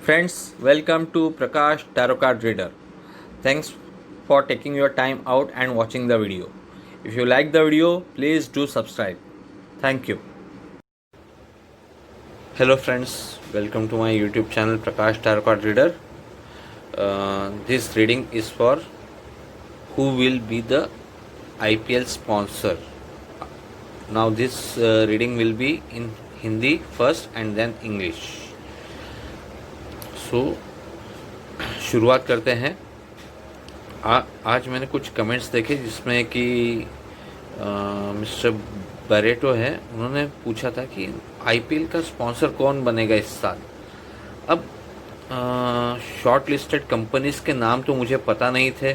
Friends, welcome to Prakash Tarot Card Reader. Thanks for taking your time out and watching the video. If you like the video, please do subscribe. Thank you. Hello friends, welcome to my YouTube channel Prakash Tarot Card Reader. This reading is for who will be the IPL sponsor. Now this reading will be in Hindi first and then English. सो शुरुआत करते हैं। आज मैंने कुछ comments देखे जिसमें कि mister Barreto है, उन्होंने पूछा था कि आईपीएल का स्पॉन्सर कौन बनेगा इस साल। अब शॉर्ट लिस्टेड कंपनीज के नाम तो मुझे पता नहीं थे,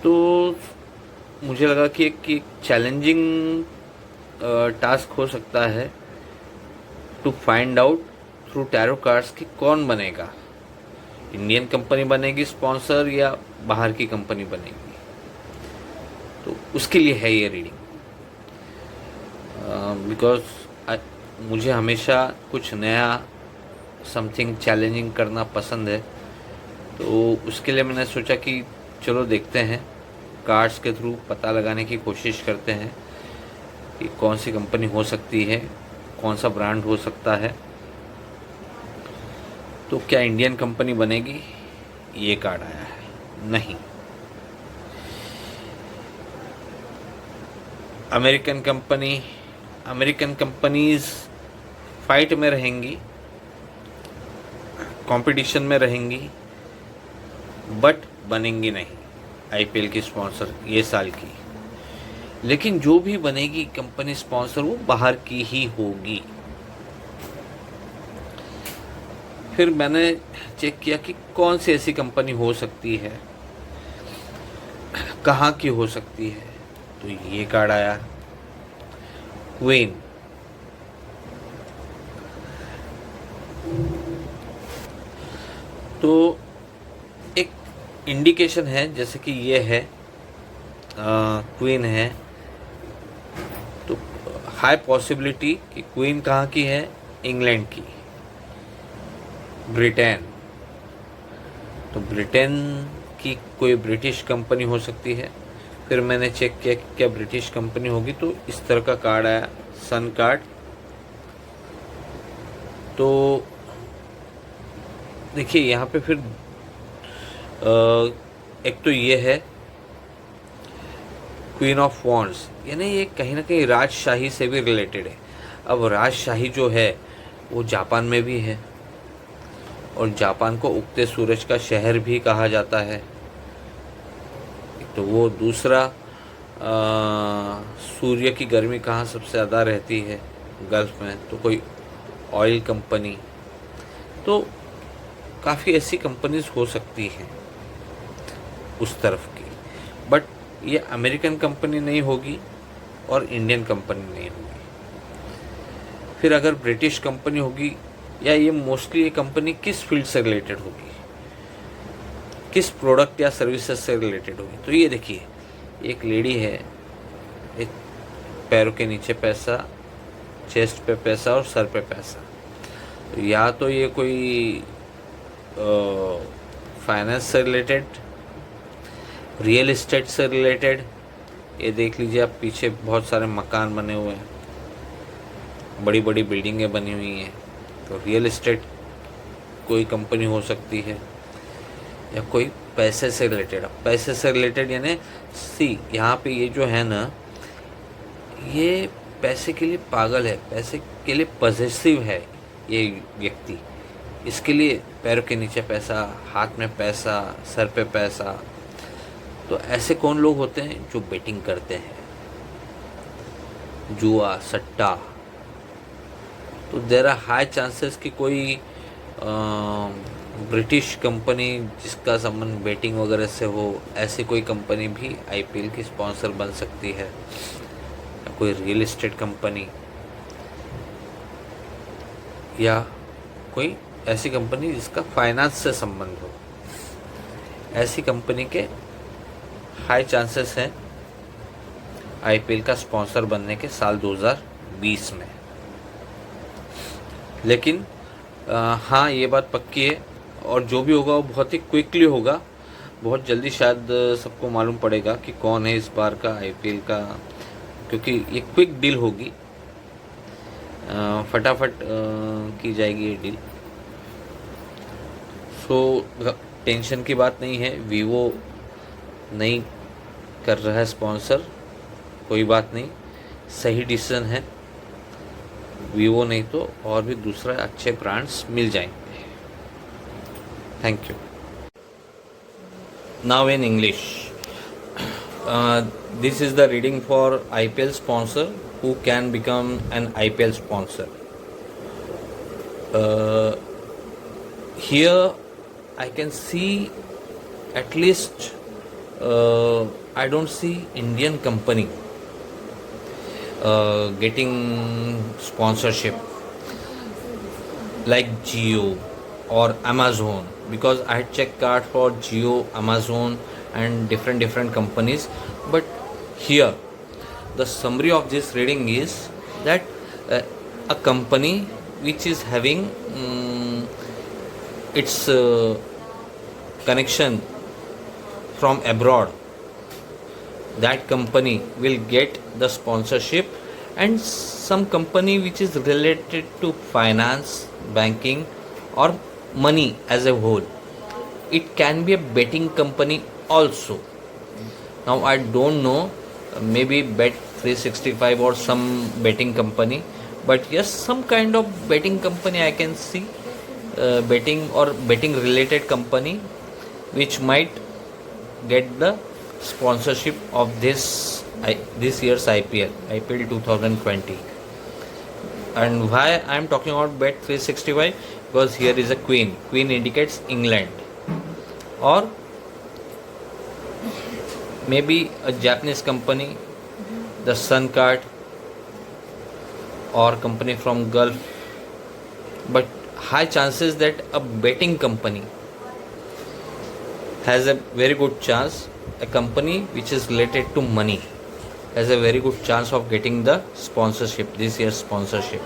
तो मुझे लगा कि एक चैलेंजिंग टास्क हो सकता है to find out through tarot cards कि कौन बनेगा, इंडियन कंपनी बनेगी स्पॉन्सर या बाहर की कंपनी बनेगी। तो उसके लिए है ये रीडिंग, बिकॉज मुझे हमेशा कुछ नया समथिंग चैलेंजिंग करना पसंद है। तो उसके लिए मैंने सोचा कि चलो देखते हैं, कार्ड्स के थ्रू पता लगाने की कोशिश करते हैं कि कौन सी कंपनी हो सकती है, कौन सा ब्रांड हो सकता है। तो क्या इंडियन कंपनी बनेगी? ये कार्ड आया है, नहीं। अमेरिकन कंपनीज फाइट में रहेंगी, कंपटीशन में रहेंगी, बट बनेंगी नहीं आईपीएल की स्पॉन्सर ये साल की। लेकिन जो भी बनेगी कंपनी स्पॉन्सर वो बाहर की ही होगी। फिर मैंने चेक किया कि कौन सी ऐसी कंपनी हो सकती है, कहाँ की हो सकती है। तो ये कार्ड आया, क्वीन। तो एक इंडिकेशन है, जैसे कि ये है क्वीन है, तो हाई पॉसिबिलिटी कि क्वीन कहाँ की है, इंग्लैंड की, ब्रिटेन। तो ब्रिटेन की कोई ब्रिटिश कंपनी हो सकती है। फिर मैंने चेक किया कि क्या ब्रिटिश कंपनी होगी, तो इस तरह का कार्ड आया, सन कार्ड। तो देखिए यहाँ पे फिर एक तो ये है क्वीन ऑफ वॉन्ड्स, यानी ये कहीं ना कहीं राजशाही से भी रिलेटेड है। अब राजशाही जो है वो जापान में भी है, और जापान को उगते सूरज का शहर भी कहा जाता है। तो वो दूसरा, सूर्य की गर्मी कहाँ सबसे ज़्यादा रहती है, गल्फ में, तो कोई ऑयल कंपनी। तो काफ़ी ऐसी कंपनीज हो सकती हैं उस तरफ की, बट ये अमेरिकन कंपनी नहीं होगी और इंडियन कंपनी नहीं होगी। फिर अगर ब्रिटिश कंपनी होगी, या ये मोस्टली ये कंपनी किस फील्ड से रिलेटेड होगी, किस प्रोडक्ट या सर्विसेज से रिलेटेड होगी। तो ये देखिए, एक लेडी है, एक पैरों के नीचे पैसा, चेस्ट पे पैसा और सर पे पैसा। तो या तो ये कोई फाइनेंस से रिलेटेड, रियल इस्टेट से रिलेटेड। ये देख लीजिए आप, पीछे बहुत सारे मकान बने हुए हैं, बड़ी बड़ी बिल्डिंगें बनी हुई हैं। तो रियल इस्टेट कोई कंपनी हो सकती है, या कोई पैसे से रिलेटेड। पैसे से रिलेटेड यानी यहाँ पे ये जो है ना, ये पैसे के लिए पागल है, पैसे के लिए पॉसेसिव है ये व्यक्ति। इसके लिए पैरों के नीचे पैसा, हाथ में पैसा, सर पे पैसा। तो ऐसे कौन लोग होते हैं जो बेटिंग करते हैं, जुआ, सट्टा। तो देयर आर हाई चांसेस कि कोई ब्रिटिश कंपनी जिसका संबंध बेटिंग वगैरह से हो, ऐसी कोई कंपनी भी आईपीएल की स्पॉन्सर बन सकती है, या कोई रियल एस्टेट कंपनी, या कोई ऐसी कंपनी जिसका फाइनेंस से संबंध हो। ऐसी कंपनी के हाई चांसेस हैं आईपीएल का स्पॉन्सर बनने के साल 2020 में। लेकिन हाँ, ये बात पक्की है, और जो भी होगा वो बहुत ही क्विकली होगा। बहुत जल्दी शायद सबको मालूम पड़ेगा कि कौन है इस बार का आईपीएल का, क्योंकि ये क्विक डील होगी। फटाफट की जाएगी ये डील। सो टेंशन की बात नहीं है, वीवो नहीं कर रहा है स्पॉन्सर, कोई बात नहीं, सही डिसीजन है। वीवो नहीं तो और भी दूसरे अच्छे ब्रांड्स मिल जाएंगे। Thank you. Now in English, this is the reading for IPL sponsor who can become an IPL sponsor. Here I can see at least I don't see Indian company getting sponsorship like Jio or Amazon, because I had checked card for Jio, Amazon and different companies. But here the summary of this reading is that a company which is having its connection from abroad, that company will get the sponsorship, and some company which is related to finance, banking or money as a whole. It can be a betting company also. Now I don't know, maybe Bet 365 or some betting company, but yes, some kind of betting company I can see, betting or betting related company which might get the sponsorship of this year's IPL 2020. And why I am talking about Bet 365? Because here is a queen. Queen indicates England, or maybe a Japanese company, the Sun Card, or company from Gulf. But high chances that a betting company has a very good chance, a company which is related to money has a very good chance of getting the sponsorship, this year's sponsorship.